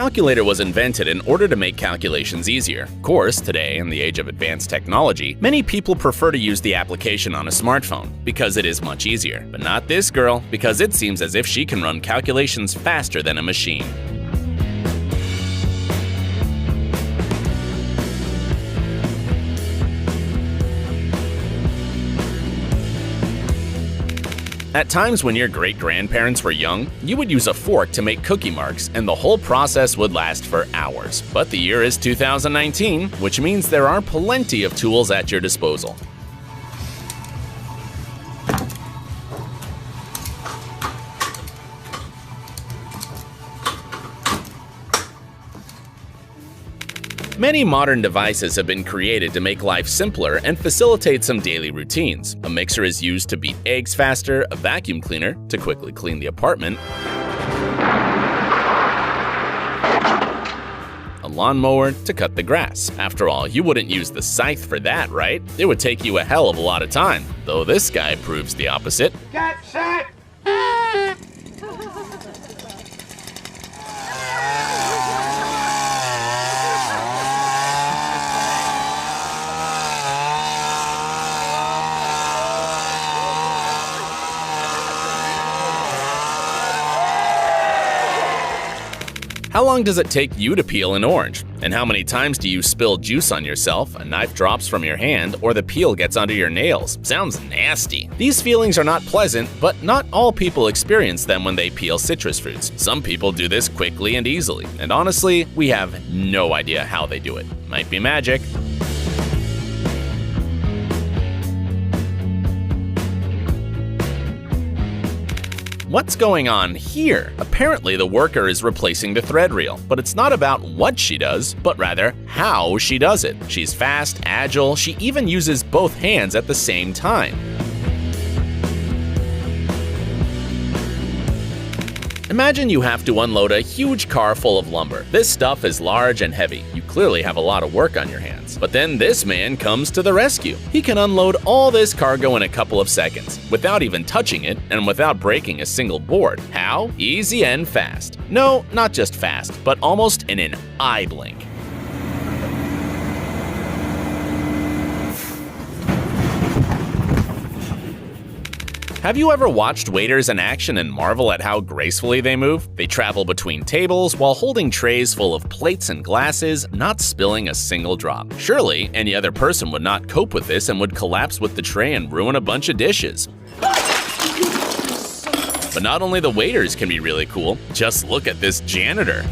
calculator was invented in order to make calculations easier. Of course, today, in the age of advanced technology, many people prefer to use the application on a smartphone because it is much easier. But not this girl, because it seems as if she can run calculations faster than a machine. At times when your great-grandparents were young, you would use a fork to make cookie marks, and the whole process would last for hours. But the year is 2019, which means there are plenty of tools at your disposal. Many modern devices have been created to make life simpler and facilitate some daily routines. A mixer is used to beat eggs faster, a vacuum cleaner to quickly clean the apartment, a lawnmower to cut the grass. After all, you wouldn't use the scythe for that, right? It would take you a hell of a lot of time, though this guy proves the opposite. Get set! How long does it take you to peel an orange? And how many times do you spill juice on yourself, a knife drops from your hand, or the peel gets under your nails? Sounds nasty. These feelings are not pleasant, but not all people experience them when they peel citrus fruits. Some people do this quickly and easily, and honestly, we have no idea how they do it. Might be magic. What's going on here? Apparently the worker is replacing the thread reel, but it's not about what she does, but rather how she does it. She's fast, agile, she even uses both hands at the same time. Imagine you have to unload a huge car full of lumber. This stuff is large and heavy. You clearly have a lot of work on your hands. But then this man comes to the rescue. He can unload all this cargo in a couple of seconds, without even touching it and without breaking a single board. How? Easy and fast. No, not just fast, but almost in an eye blink. Have you ever watched waiters in action and marvel at how gracefully they move? They travel between tables while holding trays full of plates and glasses, not spilling a single drop. Surely, any other person would not cope with this and would collapse with the tray and ruin a bunch of dishes. But not only the waiters can be really cool, just look at this janitor.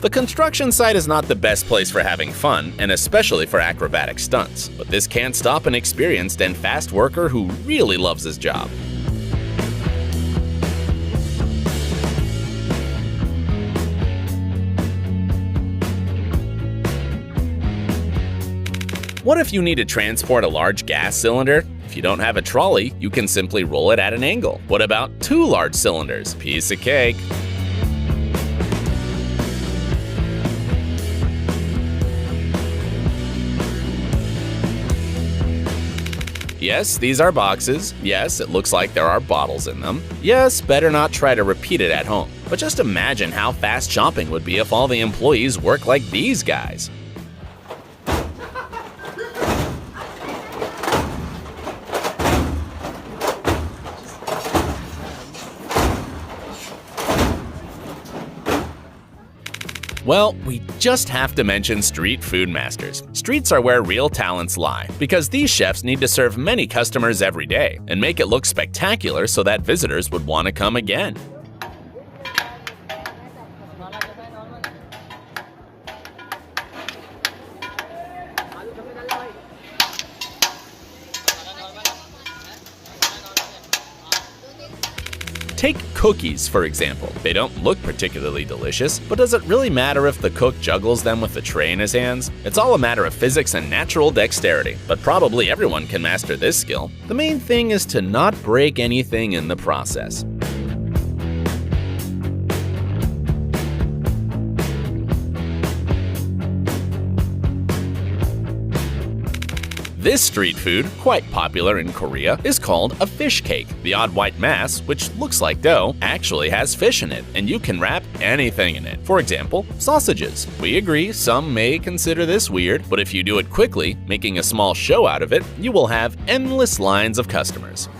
The construction site is not the best place for having fun, and especially for acrobatic stunts. But this can't stop an experienced and fast worker who really loves his job. What if you need to transport a large gas cylinder? If you don't have a trolley, you can simply roll it at an angle. What about 2 large cylinders? Piece of cake. Yes, these are boxes. Yes, it looks like there are bottles in them. Yes, better not try to repeat it at home. But just imagine how fast shopping would be if all the employees worked like these guys. Well, we just have to mention street food masters. Streets are where real talents lie, because these chefs need to serve many customers every day and make it look spectacular so that visitors would want to come again. Take cookies, for example. They don't look particularly delicious, but does it really matter if the cook juggles them with the tray in his hands? It's all a matter of physics and natural dexterity, but probably everyone can master this skill. The main thing is to not break anything in the process. This street food, quite popular in Korea, is called a fish cake. The odd white mass, which looks like dough, actually has fish in it, and you can wrap anything in it. For example, sausages. We agree some may consider this weird, but if you do it quickly, making a small show out of it, you will have endless lines of customers.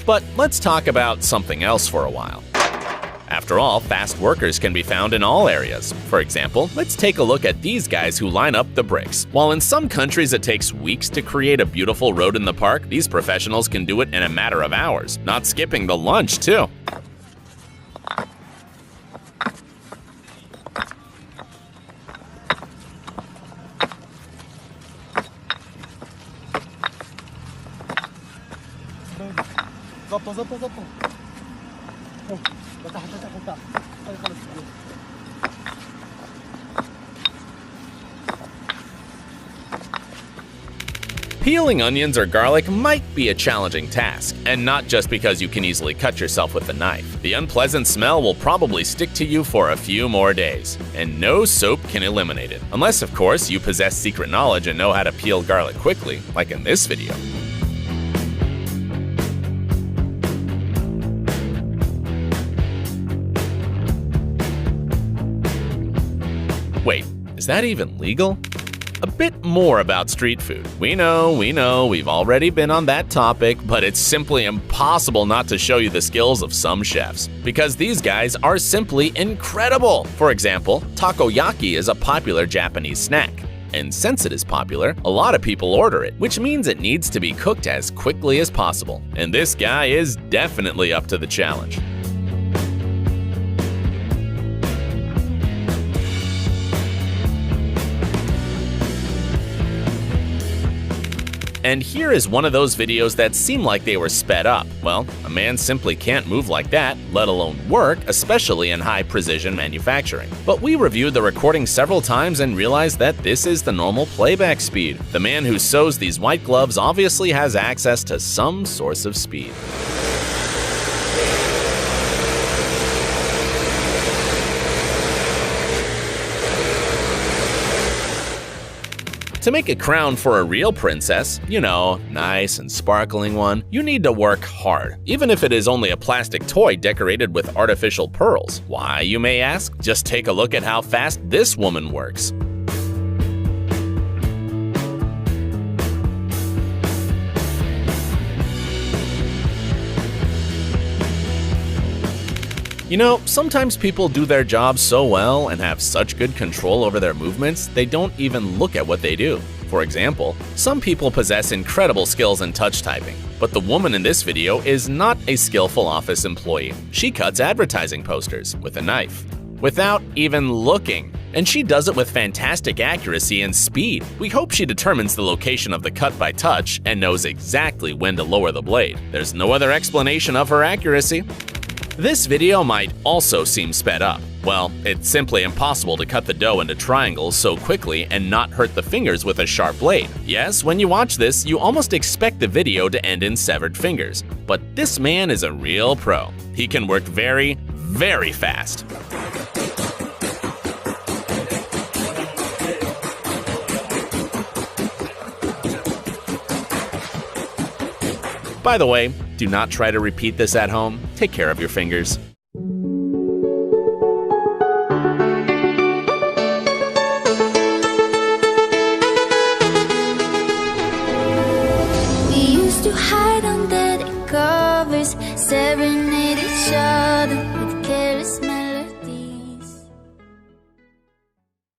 But let's talk about something else for a while. After all, fast workers can be found in all areas. For example, let's take a look at these guys who line up the bricks. While in some countries it takes weeks to create a beautiful road in the park, these professionals can do it in a matter of hours, not skipping the lunch too. Peeling onions or garlic might be a challenging task, and not just because you can easily cut yourself with a knife. The unpleasant smell will probably stick to you for a few more days, and no soap can eliminate it. Unless, of course, you possess secret knowledge and know how to peel garlic quickly, like in this video. Wait, is that even legal? A bit more about street food. We know, we've already been on that topic, but it's simply impossible not to show you the skills of some chefs, because these guys are simply incredible. For example, takoyaki is a popular Japanese snack. And since it is popular, a lot of people order it, which means it needs to be cooked as quickly as possible. And this guy is definitely up to the challenge. And here is one of those videos that seem like they were sped up. Well, a man simply can't move like that, let alone work, especially in high-precision manufacturing. But we reviewed the recording several times and realized that this is the normal playback speed. The man who sews these white gloves obviously has access to some source of speed. To make a crown for a real princess, you know, nice and sparkling one, you need to work hard, even if it is only a plastic toy decorated with artificial pearls. Why, you may ask? Just take a look at how fast this woman works. You know, sometimes people do their jobs so well and have such good control over their movements, they don't even look at what they do. For example, some people possess incredible skills in touch typing, but the woman in this video is not a skillful office employee. She cuts advertising posters with a knife, without even looking. And she does it with fantastic accuracy and speed. We hope she determines the location of the cut by touch and knows exactly when to lower the blade. There's no other explanation of her accuracy. This video might also seem sped up. Well, it's simply impossible to cut the dough into triangles so quickly and not hurt the fingers with a sharp blade. Yes, when you watch this, you almost expect the video to end in severed fingers. But this man is a real pro. He can work very, very fast. By the way, do not try to repeat this at home. Take care of your fingers.